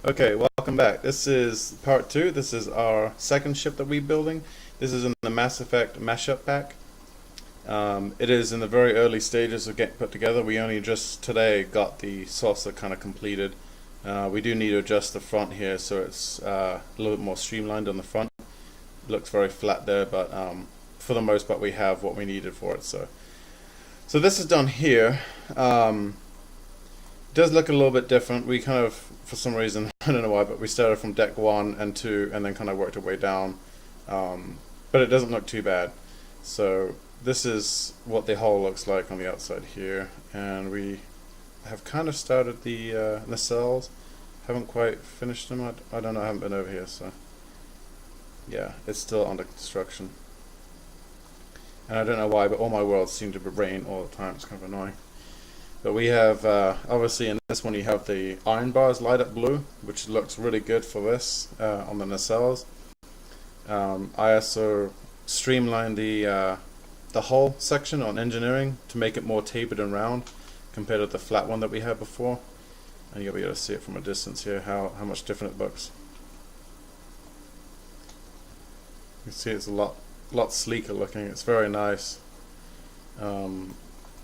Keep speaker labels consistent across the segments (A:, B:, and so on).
A: Okay, welcome back. This is part two. This is our second ship that we're building. This is in the Mass Effect mashup pack. It is in the very early stages of getting put together. We only just today got the saucer kind of completed. We do need to adjust the front here so it's a little bit more streamlined on the front. It looks very flat there, but for the most part we have what we needed for it. So this is done here. It does look a little bit different. We kind of, for some reason, I don't know why, but we started from deck 1 and 2 and then kind of worked our way down. But it doesn't look too bad. So this is what the hull looks like on the outside here. And we have kind of started the nacelles. Haven't quite finished them. I don't know, I haven't been over here, so yeah, it's still under construction. And I don't know why, but all my worlds seem to rain all the time. It's kind of annoying. But we have, obviously in this one you have the iron bars light up blue, which looks really good for this on the nacelles. I also streamlined the hull section on engineering to make it more tapered and round compared to the flat one that we had before. And you'll be able to see it from a distance here, how much different it looks. You can see it's a lot sleeker looking. It's very nice.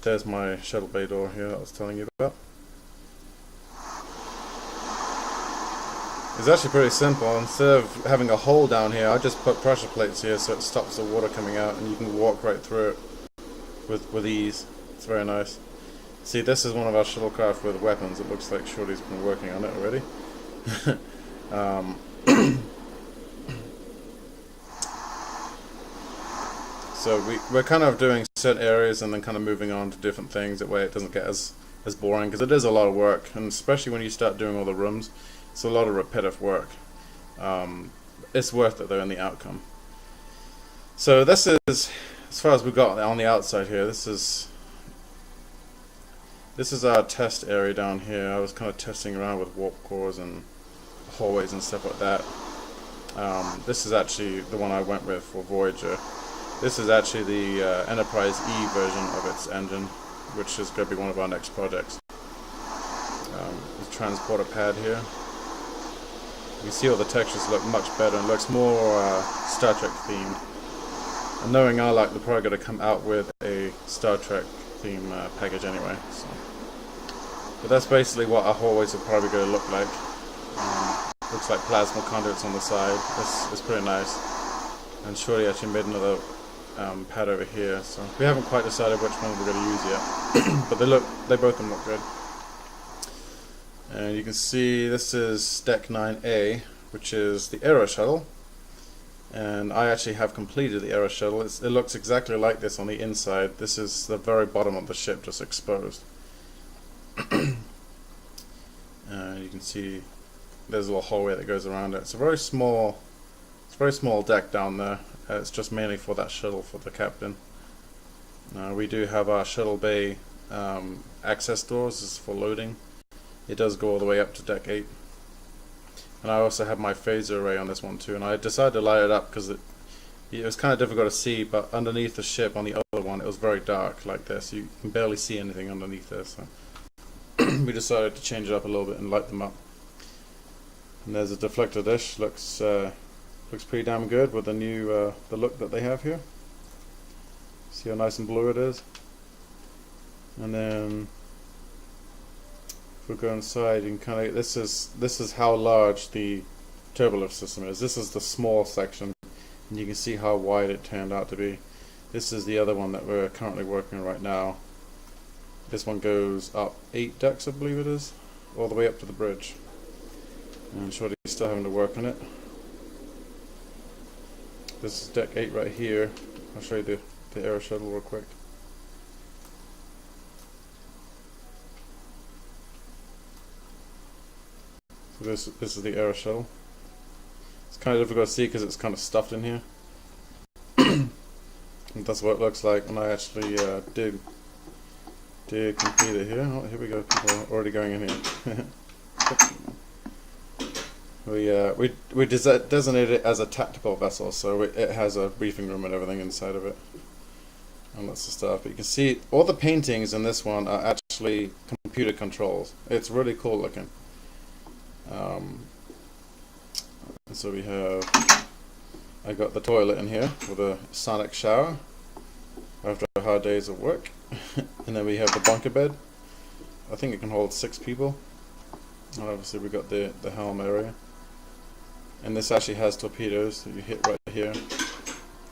A: There's my shuttle bay door here that I was telling you about. It's actually pretty simple. Instead of having a hole down here, I just put pressure plates here so it stops the water coming out and you can walk right through it with ease. It's very nice. See, this is one of our shuttlecraft with weapons. It looks like Shorty's been working on it already. So we're kind of doing set areas and then kind of moving on to different things. That way it doesn't get as boring, because it is a lot of work, and especially when you start doing all the rooms, it's a lot of repetitive work. It's worth it though in the outcome. So this is, as far as we've got on the outside here, this is our test area down here. I was kind of testing around with warp cores and hallways and stuff like that. This is actually the one I went with for Voyager. This is actually the Enterprise E version of its engine, which is going to be one of our next projects. The transporter pad here. You can see all the textures look much better and looks more Star Trek themed. And knowing I like, they're probably going to come out with a Star Trek theme package anyway. So. But that's basically what our hallways are probably going to look like. Looks like plasma conduits on the side. It's pretty nice. And Shorty actually made another pad over here, so we haven't quite decided which one we're going to use yet. But they both of them look good. And you can see this is deck 9A, which is the Aero Shuttle. And I actually have completed the Aero Shuttle. It looks exactly like this on the inside. This is the very bottom of the ship, just exposed. You can see there's a little hallway that goes around it. It's a very small deck down there. It's just mainly for that shuttle for the captain. We do have our shuttle bay access doors. This is for loading. It does go all the way up to deck 8. And I also have my phaser array on this one too. And I decided to light it up because it was kind of difficult to see, but underneath the ship on the other one it was very dark like this. You can barely see anything underneath there. So we decided to change it up a little bit and light them up. And there's a deflector dish. Looks pretty damn good with the new the look that they have here. See how nice and blue it is. And then if we go inside, you can kind of this is how large the turbolift system is. This is the small section, and you can see how wide it turned out to be. This is the other one that we're currently working on right now. This one goes up 8 decks, I believe it is, all the way up to the bridge. And Shorty's still having to work on it. This is deck 8 right here. I'll show you the Aero Shuttle real quick. So this is the Aero Shuttle. It's kind of difficult to see because it's kind of stuffed in here. And that's what it looks like when I actually did complete it here. Oh, here we go. People are already going in here. We designated it as a tactical vessel, so it has a briefing room and everything inside of it. and lots of stuff. But you can see all the paintings in this one are actually computer controls. It's really cool looking. So we have, I got the toilet in here with a sonic shower after a hard days of work. And then we have the bunker bed. I think it can hold 6 people. And obviously we got the helm area. And this actually has torpedoes that you hit right here.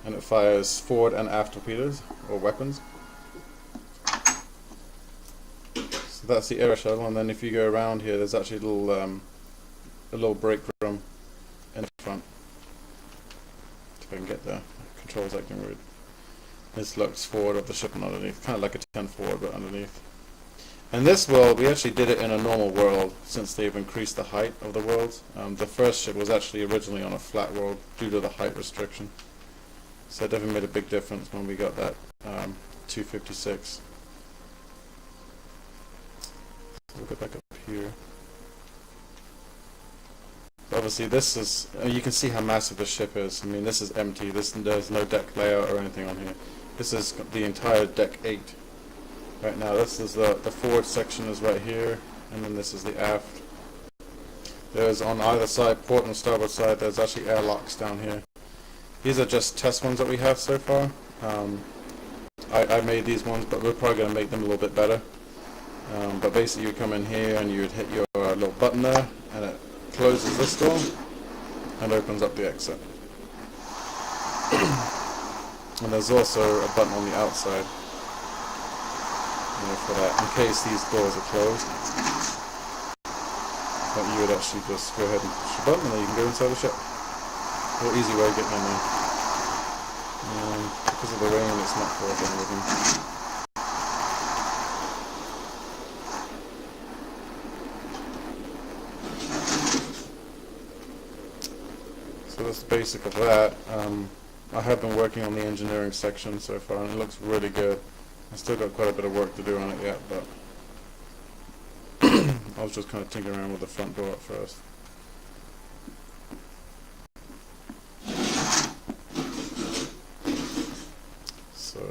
A: And it fires forward and aft torpedoes, or weapons. So that's the air shuttle, and then if you go around here, there's actually a little break room in the front. If I can get there. Controls acting weird. This looks forward of the ship and underneath, kind of like a 10 forward but underneath. And this world, we actually did it in a normal world since they've increased the height of the worlds. The first ship was actually originally on a flat world due to the height restriction. So it definitely made a big difference when we got that 256. So we'll go back up here. So obviously this is, you can see how massive the ship is. I mean, this is empty. There's no deck layout or anything on here. This is the entire deck 8. Right now, this is the forward section is right here, and then this is the aft. There's on either side, port and starboard side, there's actually airlocks down here. These are just test ones that we have so far. I made these ones, but we're probably going to make them a little bit better. But basically you come in here and you would hit your little button there, and it closes this door and opens up the exit. And there's also a button on the outside, for that, in case these doors are closed. But you would actually just go ahead and push the button and then you can go inside the ship. A real easy way of getting in there. Because of the rain, it's not working with them. So that's the basic of that. I have been working on the engineering section so far, and it looks really good. I still got quite a bit of work to do on it yet, but I was just kind of tinkering around with the front door at first. So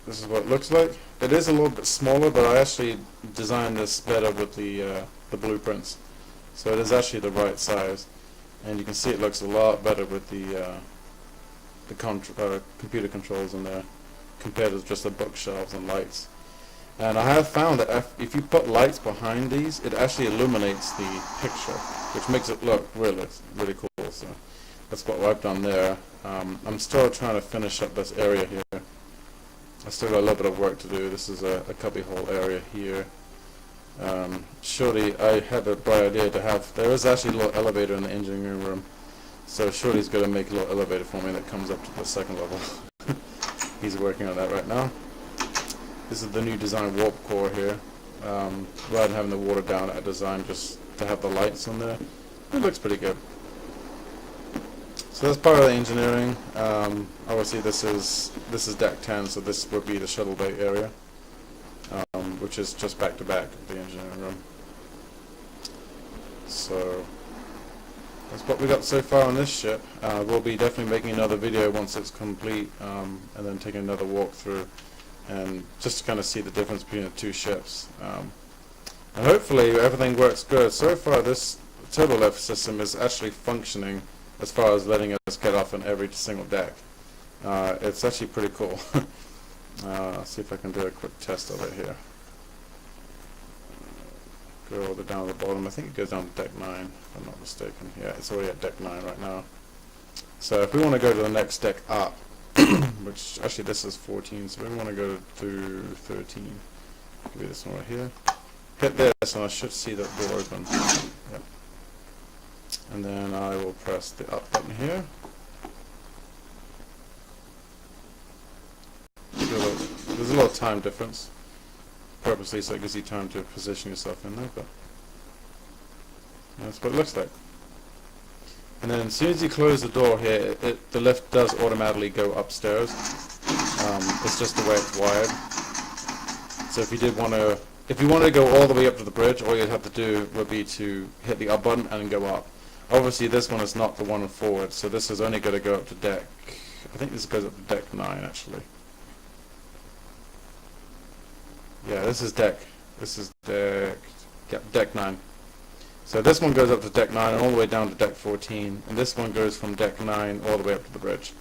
A: this is what it looks like. It is a little bit smaller, but I actually designed this better with the blueprints. So it is actually the right size, and you can see it looks a lot better with the computer controls in there, compared to just the bookshelves and lights. And I have found that if you put lights behind these, it actually illuminates the picture, which makes it look really cool. So that's what I've done there. I'm still trying to finish up this area here. I still got a little bit of work to do. This is a cubbyhole area here. Surely I had a bright idea to have, there is actually a little elevator in the engineering room. So Shorty's going to make a little elevator for me that comes up to the 2nd level. He's working on that right now. This is the new design warp core here. Rather than having the water down, I designed just to have the lights on there. It looks pretty good. So that's part of the engineering. Obviously this is deck 10, so this would be the shuttle bay area, which is just back to back of the engineering room. So that's what we got so far on this ship. We'll be definitely making another video once it's complete, and then taking another walkthrough, and just to kind of see the difference between the two ships. And hopefully everything works good. So far this turbo lift system is actually functioning as far as letting us get off on every single deck. It's actually pretty cool. I'll see if I can do a quick test of it here. Go all the way down to the bottom. I think it goes down to deck 9, if I'm not mistaken. Yeah, it's already at deck 9 right now. So if we want to go to the next deck up, which actually this is 14, so we want to go to 13. Give me this one right here. Hit this and I should see that door open. Yep. And then I will press the up button here. There's a little time difference, purposely so it gives you time to position yourself in there, but that's what it looks like. And then as soon as you close the door here, the lift does automatically go upstairs. It's just the way it's wired. So if you wanted to go all the way up to the bridge, all you'd have to do would be to hit the up button and go up. Obviously this one is not the one forward, so this is only going to go up to deck, I think this goes up to deck 9 actually. Yeah, this is deck 9. So this one goes up to deck 9 and all the way down to deck 14, and this one goes from deck 9 all the way up to the bridge.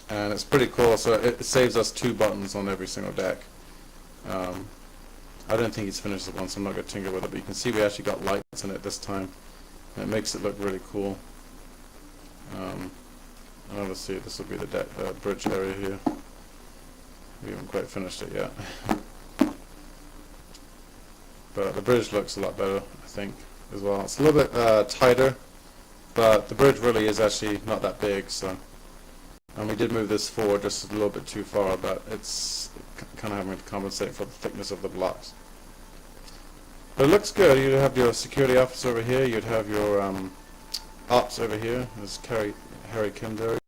A: And it's pretty cool, so it saves us 2 buttons on every single deck. I don't think he's finished the one, so I'm not going to tinker with it, but you can see we actually got lights in it this time, and it makes it look really cool. And obviously this will be the bridge area here. We haven't quite finished it yet. But the bridge looks a lot better, I think, as well. It's a little bit tighter, but the bridge really is actually not that big, so. And we did move this forward just a little bit too far, but it's kind of having to compensate for the thickness of the blocks. But it looks good. You'd have your security office over here, you'd have your ops over here. There's Harry Kim's area.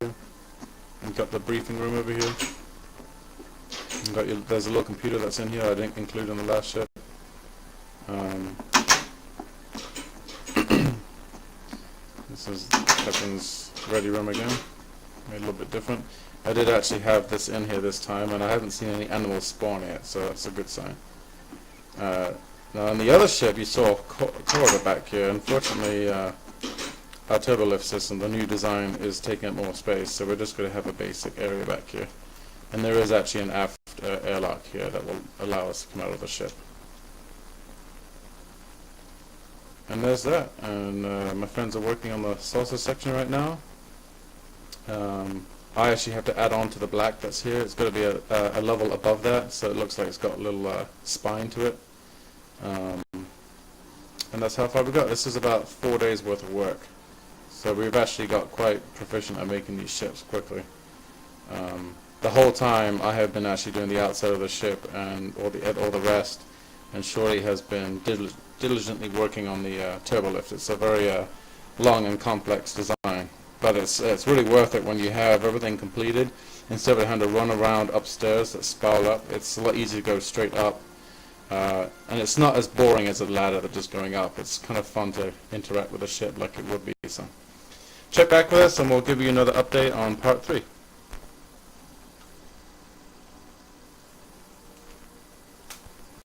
A: You've got the briefing room over here. You've got there's a little computer that's in here I didn't include on the last ship. This is Captain's ready room again. Made a little bit different. I did actually have this in here this time, and I haven't seen any animals spawn yet, so that's a good sign. Now on the other ship you saw a corridor back here. Unfortunately our turbo lift system, the new design, is taking up more space, so we're just going to have a basic area back here. And there is actually an aft airlock here that will allow us to come out of the ship. And there's that. And my friends are working on the saucer section right now. I actually have to add on to the black that's here. It's going to be a level above that, so it looks like it's got a little spine to it. And that's how far we got. This is about 4 days worth of work. So we've actually got quite proficient at making these ships quickly. The whole time I have been actually doing the outside of the ship and all the rest, and Shorty has been diligently working on the turbo lift. It's a very long and complex design, but it's really worth it when you have everything completed. Instead of having to run around upstairs that spiral up, it's a lot easier to go straight up, and it's not as boring as a ladder that's just going up. It's kind of fun to interact with the ship like it would be. So check back with us and we'll give you another update on part 3.